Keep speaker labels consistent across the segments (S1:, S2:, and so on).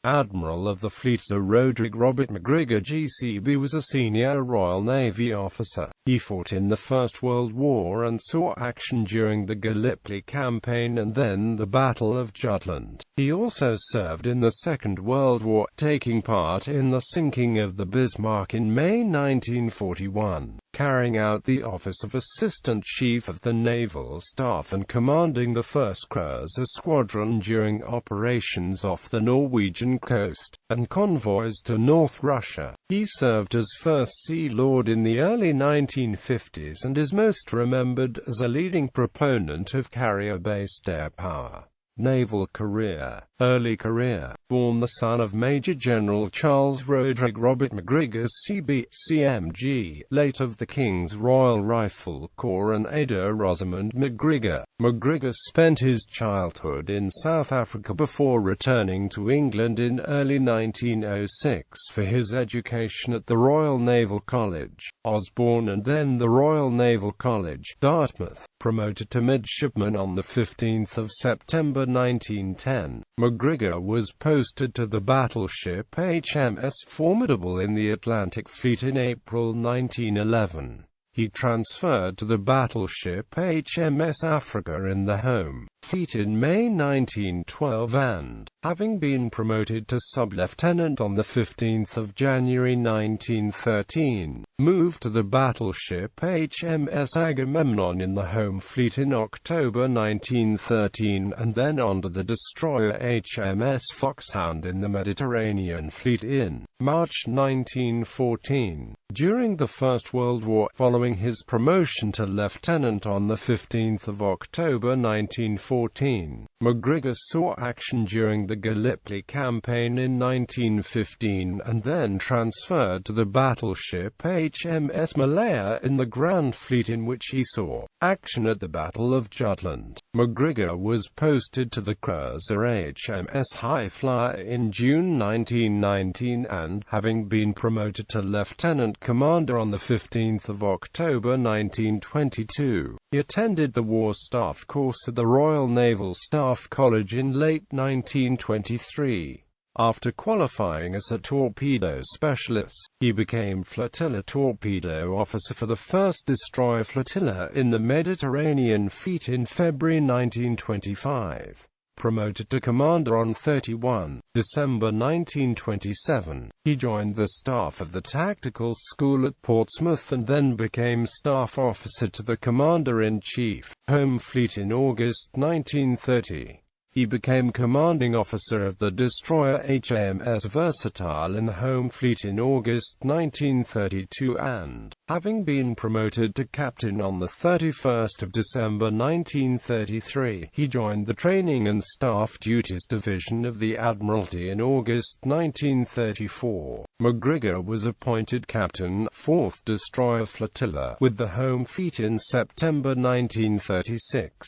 S1: Admiral of the fleet. Sir Rhoderick Robert McGrigor GCB was a senior Royal Navy officer. He fought in the First World War and saw action during the Gallipoli Campaign and then the Battle of Jutland. He also served in the Second World War, taking part in the sinking of the Bismarck in May 1941, carrying out the office of Assistant Chief of the Naval Staff and commanding the 1st Cruiser Squadron during operations off the Norwegian coast, and convoys to North Russia. He served as First Sea Lord in the early 1950s and is most remembered as a leading proponent of carrier-based air power. Naval career. Early career. Born the son of Major General Charles Rhoderick Robert McGrigor CMG, late of the King's Royal Rifle Corps and Ada Rosamond McGrigor. McGrigor spent his childhood in South Africa before returning to England in early 1906 for his education at the Royal Naval College, Osborne, and then the Royal Naval College, Dartmouth. Promoted to midshipman on the 15th of September 1910, McGrigor was posted to the battleship HMS Formidable in the Atlantic Fleet in April 1911. He transferred to the battleship HMS Africa in the Home Fleet in May 1912 and, having been promoted to sub-lieutenant on the 15th of January 1913, moved to the battleship HMS Agamemnon in the Home Fleet in October 1913 and then onto the destroyer HMS Foxhound in the Mediterranean Fleet in March 1914. During the First World War, following his promotion to lieutenant on the 15th of October 1914, McGrigor saw action during the Gallipoli Campaign in 1915 and then transferred to the battleship HMS Malaya in the Grand Fleet, in which he saw action at the Battle of Jutland. McGrigor was posted to the cruiser HMS High Flyer in June 1919 and, having been promoted to lieutenant commander on the 15th of October 1922, he attended the War Staff course at the Royal Naval Staff College in late 1923. After qualifying as a torpedo specialist, he became flotilla torpedo officer for the 1st Destroyer Flotilla in the Mediterranean Fleet in February 1925. Promoted to commander on 31 December 1927, he joined the staff of the Tactical School at Portsmouth and then became staff officer to the Commander-in-Chief, Home Fleet in August 1930. He became commanding officer of the destroyer HMS Versatile in the Home Fleet in August 1932 and, having been promoted to captain on the 31st of December 1933, he joined the Training and Staff Duties Division of the Admiralty in August 1934. McGrigor was appointed captain, 4th Destroyer Flotilla, with the Home Fleet in September 1936.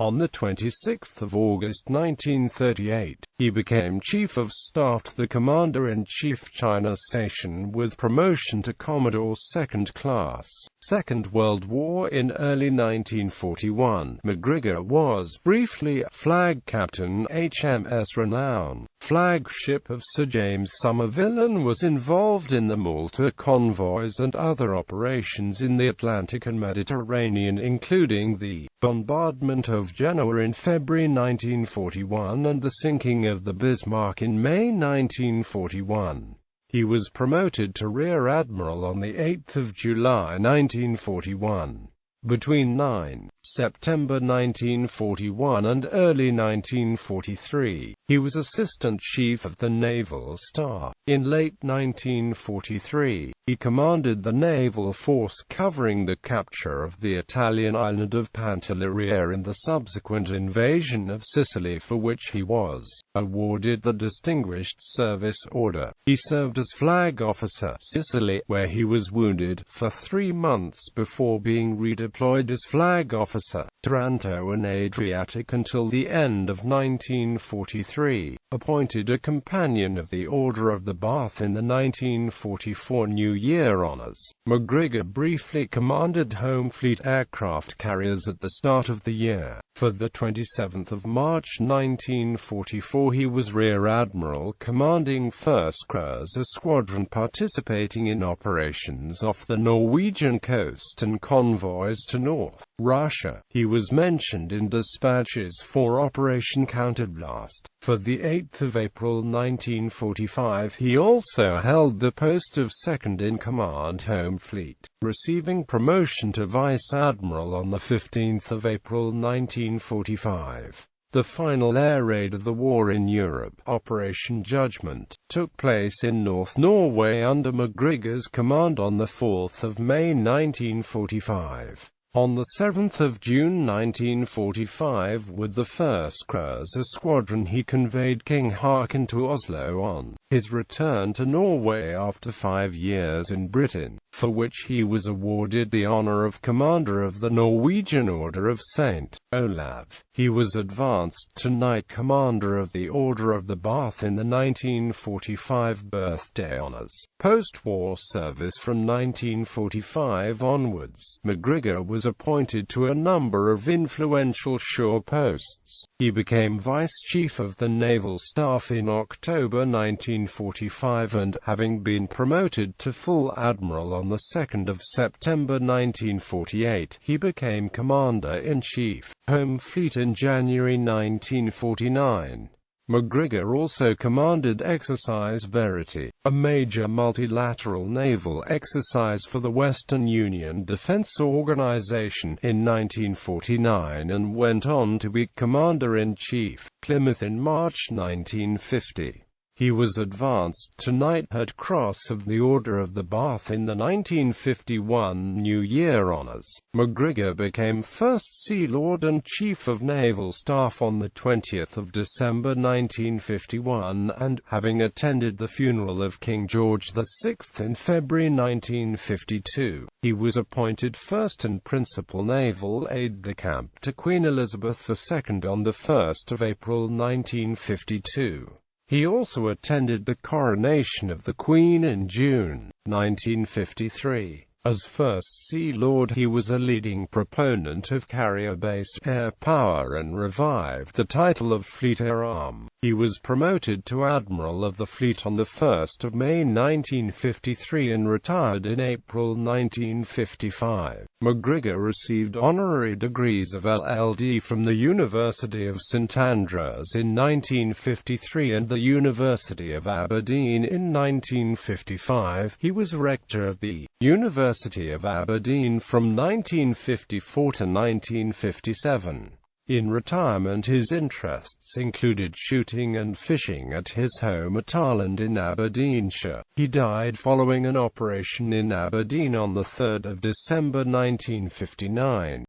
S1: On the 26th of August 1938, he became Chief of Staff to the Commander-in-Chief China Station with promotion to Commodore 2nd Class. Second World War. In early 1941, McGrigor was briefly flag captain HMS Renown, flagship of Sir James Somerville, and was involved in the Malta convoys and other operations in the Atlantic and Mediterranean, including the bombardment of Genoa in February 1941 and the sinking of the Bismarck in May 1941. He was promoted to Rear Admiral on 8 July 1941. Between 9 September 1941 and early 1943, he was Assistant Chief of the Naval Staff. In late 1943, he commanded the naval force covering the capture of the Italian island of Pantelleria and the subsequent invasion of Sicily, for which he was awarded the Distinguished Service Order. He served as Flag Officer, Sicily, where he was wounded, for 3 months before being redeployed as Flag Officer, Taranto and Adriatic until the end of 1943. Appointed a Companion of the Order of the Bath in the 1944 New Year honours. McGrigor briefly commanded Home Fleet aircraft carriers at the start of the year. For the 27th of March 1944 he was Rear Admiral commanding 1st Cruiser Squadron participating in operations off the Norwegian coast and convoys to North Russia. He was mentioned in dispatches for Operation Counterblast. For the 8th of April 1945 he also held the post of Second in Command Home Fleet, receiving promotion to Vice Admiral on the 15th of April 1945. The final air raid of the war in Europe, Operation Judgment, took place in North Norway under McGrigor's command on the 4th of May 1945. On the 7th of June 1945, with the 1st Cruiser Squadron, he conveyed King Haakon to Oslo on his return to Norway after 5 years in Britain, for which he was awarded the honour of Commander of the Norwegian Order of St. Olav. He was advanced to Knight Commander of the Order of the Bath in the 1945 birthday honours. Post-war service from 1945 onwards, McGrigor was appointed to a number of influential shore posts. He became Vice Chief of the Naval Staff in October 1945 and, having been promoted to Full Admiral on the 2nd of September 1948, he became Commander-in-Chief, Home Fleet in January 1949. McGrigor also commanded Exercise Verity, a major multilateral naval exercise for the Western Union Defense Organization, in 1949 and went on to be Commander-in-Chief, Plymouth in March 1950. He was advanced to Knighthood Cross of the Order of the Bath in the 1951 New Year honours. McGrigor became First Sea Lord and Chief of Naval Staff on the 20th of December 1951 and, having attended the funeral of King George VI in February 1952, he was appointed First and Principal Naval Aide-de-Camp to Queen Elizabeth II on the 1st of April 1952. He also attended the coronation of the Queen in June 1953. As First Sea Lord, he was a leading proponent of carrier-based air power and revived the title of Fleet Air Arm. He was promoted to Admiral of the Fleet on the 1st of May 1953 and retired in April 1955. McGrigor received honorary degrees of LL.D. from the University of St Andrews in 1953 and the University of Aberdeen in 1955. He was rector of the University of Aberdeen from 1954 to 1957. In retirement, his interests included shooting and fishing at his home at Arland in Aberdeenshire. He died following an operation in Aberdeen on the 3rd of December 1959.